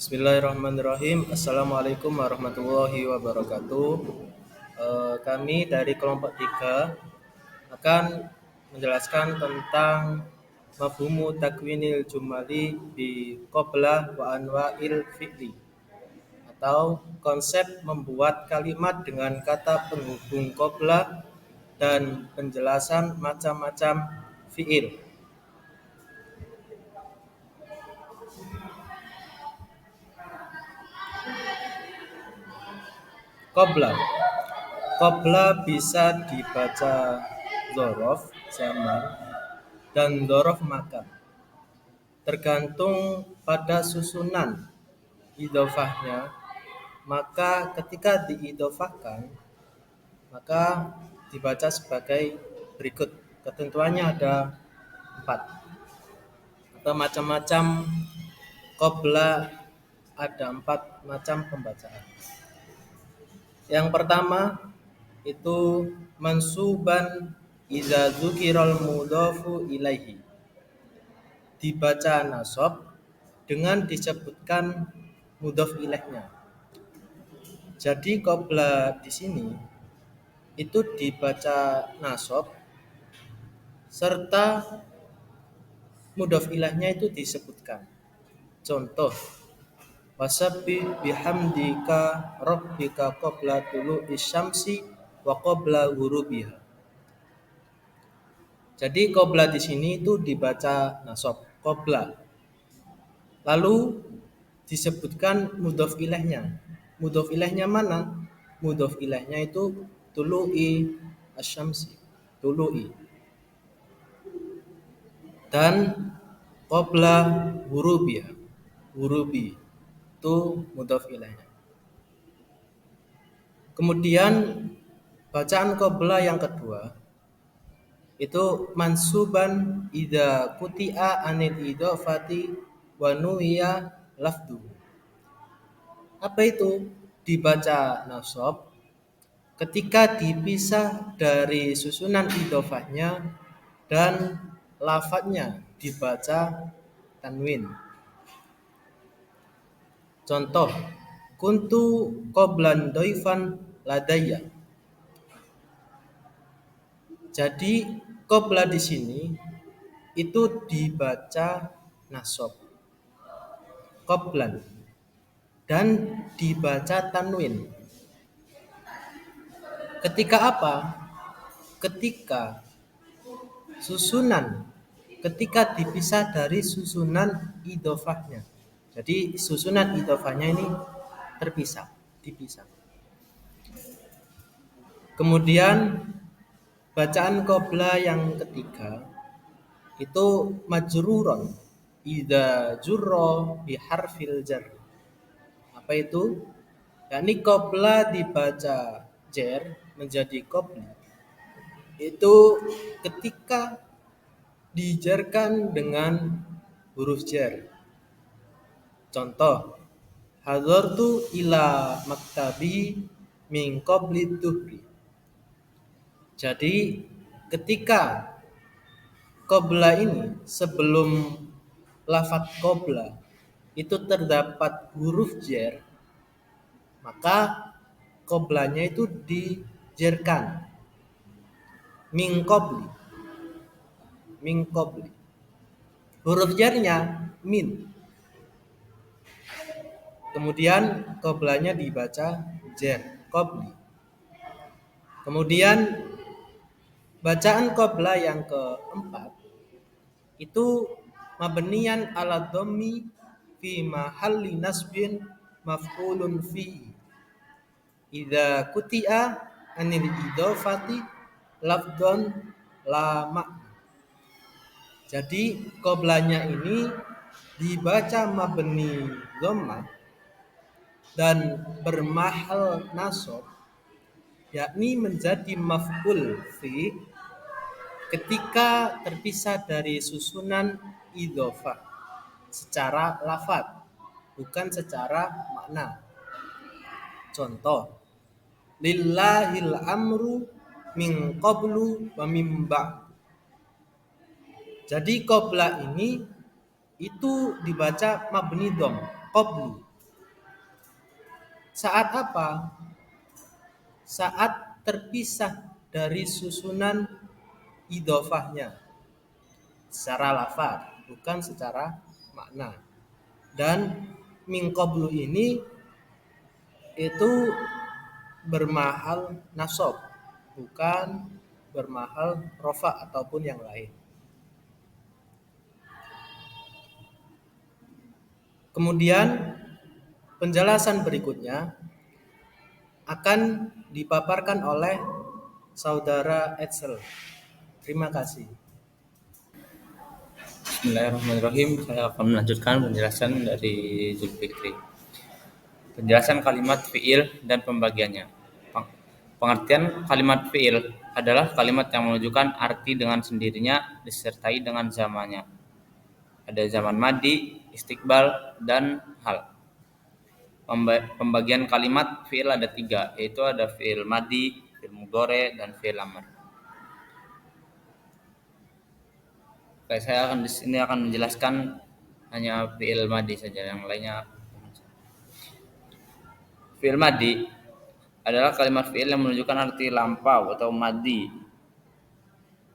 Bismillahirrahmanirrahim. Assalamualaikum warahmatullahi wabarakatuh. Kami dari kelompok 3 akan menjelaskan tentang mafhumu takwinil jumali bi qabla wa anwa'il fi'li, atau konsep membuat kalimat dengan kata penghubung qabla dan penjelasan macam-macam fi'il. Qabla bisa dibaca dzaraf zaman dan dzaraf makan, tergantung pada susunan idhofahnya. Maka ketika diidhofahkan, maka dibaca sebagai berikut. Ketentuannya ada 4, atau macam-macam qabla ada 4 macam pembacaan. Yang pertama itu mansuban idza dzukiral mudhafu ilaihi, dibaca nasab dengan disebutkan mudhaf ilaihnya. Jadi qabla di sini itu dibaca nasab serta mudhaf ilaihnya itu disebutkan. Contoh, wasabbih bihamdika rabbika qabla tulu'is syamsi wa qabla ghurubiha. Jadi qabla di sini itu dibaca nasab qabla. Lalu disebutkan mudhaf ilaihnya. Mudhaf ilaihnya mana? Mudhaf ilaihnya itu tulu'i asyamsi, tulu'i. Dan qabla ghurubiha, ghurubi itu mudhaf ilaihnya. Kemudian bacaan qabla yang kedua itu mansuban idza quti'a anil idhofati wa nuwiya lafdu. Apa itu? Dibaca nasab ketika dipisah dari susunan idhofahnya dan lafadznya dibaca tanwin. Contoh, kuntu qablan dhaifan ladayya. Jadi qabla di sini itu dibaca nasab qablan dan dibaca tanwin. Ketika apa? Ketika dipisah dari susunan idhofahnya. Jadi susunan idhofahnya ini dipisah. Kemudian bacaan qabla yang ketiga itu majruron idza jurra bi harfil jar. Apa itu? Yakni qabla dibaca jar menjadi qabli. Itu ketika dijarkan dengan huruf jar. Contoh, hadartu ila maktabi min qabli dhuhri. Jadi ketika qabla ini sebelum lafaz qabla itu terdapat huruf jar, maka qablanya itu dijarkan min qabli. Huruf jarnya min. Kemudian qablanya dibaca jar qabli. Kemudian bacaan qabla yang keempat itu mabniyan ala dhammi fi mahalli nasbin maf'ulun fi idza quti'a anil idhofati lafdhan la makna. Jadi qablanya ini dibaca mabni dhammah dan bermahal nasab, yakni menjadi maf'ul fi ketika terpisah dari susunan idhofah secara lafaz, bukan secara makna. Contoh, lillahil amru min qablu wa min ba'd. Jadi qabla ini itu dibaca mabni dhom, qablu. Saat apa? Saat terpisah dari susunan idofahnya secara lafaz, bukan secara makna. Dan min qablu ini itu bermahal nasab, bukan bermahal rofa ataupun yang lain. Kemudian penjelasan berikutnya akan dipaparkan oleh saudara Edsel. Terima kasih. Bismillahirrahmanirrahim. Saya akan melanjutkan penjelasan dari Zulfikri. Penjelasan kalimat fiil dan pembagiannya. Pengertian kalimat fiil adalah kalimat yang menunjukkan arti dengan sendirinya disertai dengan zamannya. Ada zaman madi, istiqbal, dan hal. Pembagian kalimat fiil ada 3, yaitu ada fiil madi, fiil mudhore, dan fiil amr. Oke, saya di sini akan menjelaskan hanya fiil madi saja, yang lainnya. Fiil madi adalah kalimat fiil yang menunjukkan arti lampau atau madi.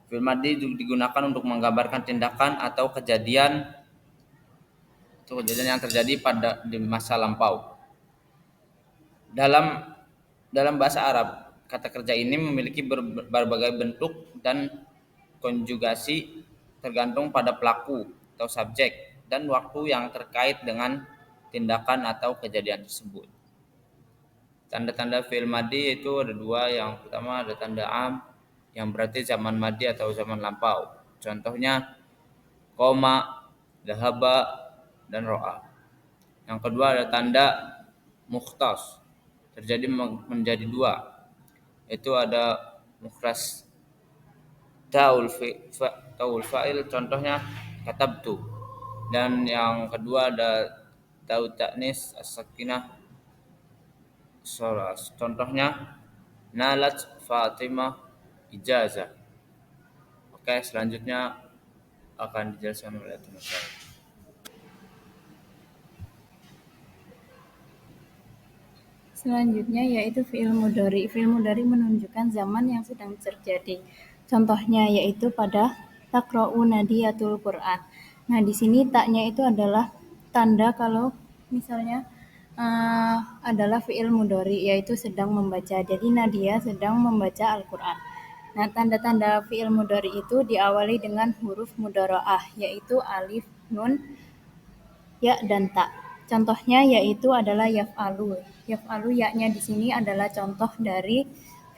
Fiil madi digunakan untuk menggambarkan tindakan atau kejadian yang terjadi di masa lampau. Dalam bahasa Arab, kata kerja ini memiliki berbagai bentuk dan konjugasi tergantung pada pelaku atau subjek dan waktu yang terkait dengan tindakan atau kejadian tersebut. Tanda-tanda fi'il madi itu ada 2. Yang pertama ada tanda am yang berarti zaman madi atau zaman lampau. Contohnya koma, dahaba, dan ro'a. Yang kedua ada tanda mukhtas, terjadi menjadi 2. Itu ada mukhras taul fa'il, contohnya katabtu. Dan yang kedua ada tau ta'nis as-sakinah solas, contohnya nalat Fatimah ijazah. Oke, selanjutnya akan dijelaskan oleh teman saya. Selanjutnya yaitu fi'il mudhari. Fi'il mudhari menunjukkan zaman yang sedang terjadi. Contohnya yaitu pada taqra'u nadiyatul Qur'an. Nah, di sini taknya itu adalah tanda kalau misalnya adalah fi'il mudhari, yaitu sedang membaca. Jadi Nadia sedang membaca Al-Qur'an. Nah, tanda-tanda fi'il mudhari itu diawali dengan huruf mudhara'ah, yaitu alif, nun, ya, dan ta. Contohnya yaitu adalah yaf'alu. Yaf'alu ya-nya di sini adalah contoh dari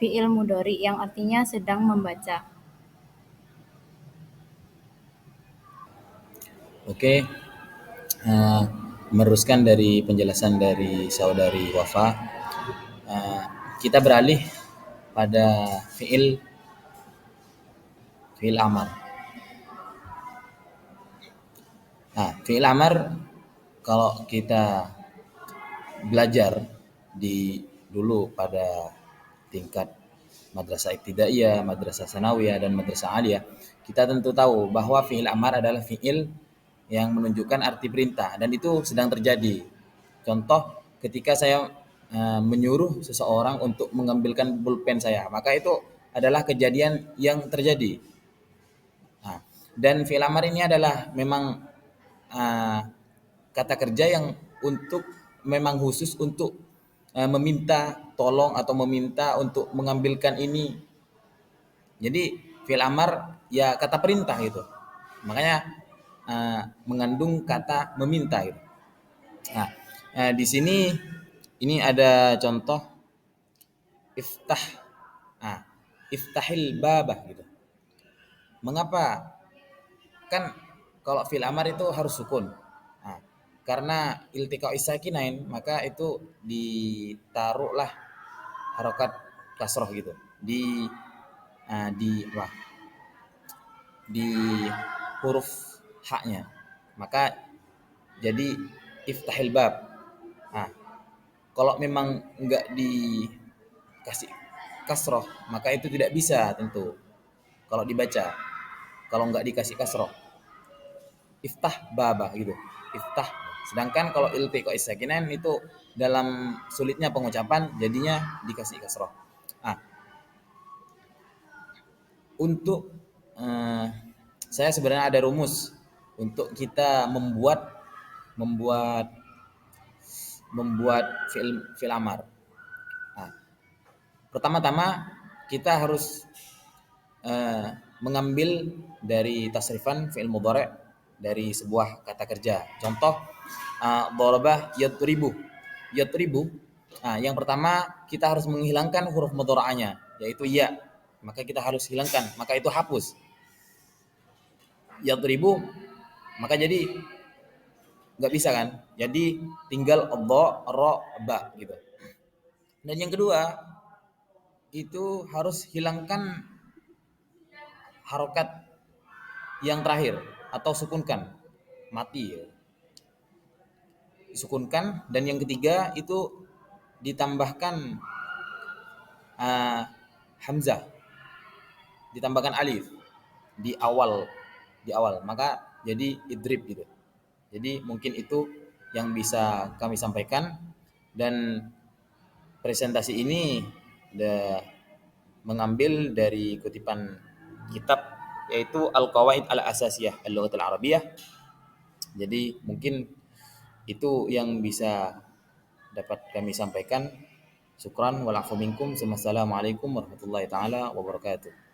fi'il mudhari yang artinya sedang membaca. Oke, meneruskan dari penjelasan dari saudari Wafa, kita beralih pada fi'il amar. Nah, fi'il amar kalau kita belajar dulu pada tingkat madrasah ibtidaiyah, madrasah sanawiyah, dan madrasah aliyah, kita tentu tahu bahwa fi'il amar adalah fi'il yang menunjukkan arti perintah, dan itu sedang terjadi. Contoh, ketika saya menyuruh seseorang untuk mengambilkan pulpen saya, maka itu adalah kejadian yang terjadi. Nah, dan fi'il amar ini adalah memang kata kerja yang memang khusus untuk meminta tolong atau meminta untuk mengambilkan ini. Jadi fi'il amar ya kata perintah gitu. Makanya mengandung kata meminta gitu. Nah, di sini ini ada contoh iftah. Iftahil babah gitu. Mengapa? Kan kalau fi'il amar itu harus sukun. Karena iltiqa sakinain, maka itu ditaruhlah harokat kasroh gitu di huruf haknya, maka jadi iftahil bab. Kalau memang enggak dikasih kasroh, maka itu tidak bisa tentu kalau dibaca, kalau enggak dikasih kasroh. Iftah baba gitu, iftah. Sedangkan kalau iltiqo sakinain itu dalam sulitnya pengucapan jadinya dikasih kasroh. Ah, untuk eh, saya sebenarnya ada rumus untuk kita membuat membuat fi'il amar. Nah, pertama-tama kita harus eh, mengambil dari tasrifan fi'il mudhari' dari sebuah kata kerja. Contoh darabah yadribu. Yadribu. Nah, yang pertama kita harus menghilangkan huruf mudhara'anya yaitu ya. Maka kita harus hilangkan, maka itu hapus. Yadribu maka jadi nggak bisa kan? Jadi tinggal dha, ra, ba gitu. Dan yang kedua itu harus hilangkan harokat yang terakhir atau sukunkan, mati ya. Sukunkan. Dan yang ketiga itu ditambahkan hamzah, ditambahkan alif di awal maka jadi idrib gitu. Jadi mungkin itu yang bisa kami sampaikan, dan presentasi ini mengambil dari kutipan kitab yaitu Al-Qawaid Al-Asasiyah Al-Lughat Al-Arabiyah. Jadi mungkin itu yang bisa dapat kami sampaikan. Syukran wal afu minkum. Wassalamualaikum warahmatullahi taala wabarakatuh.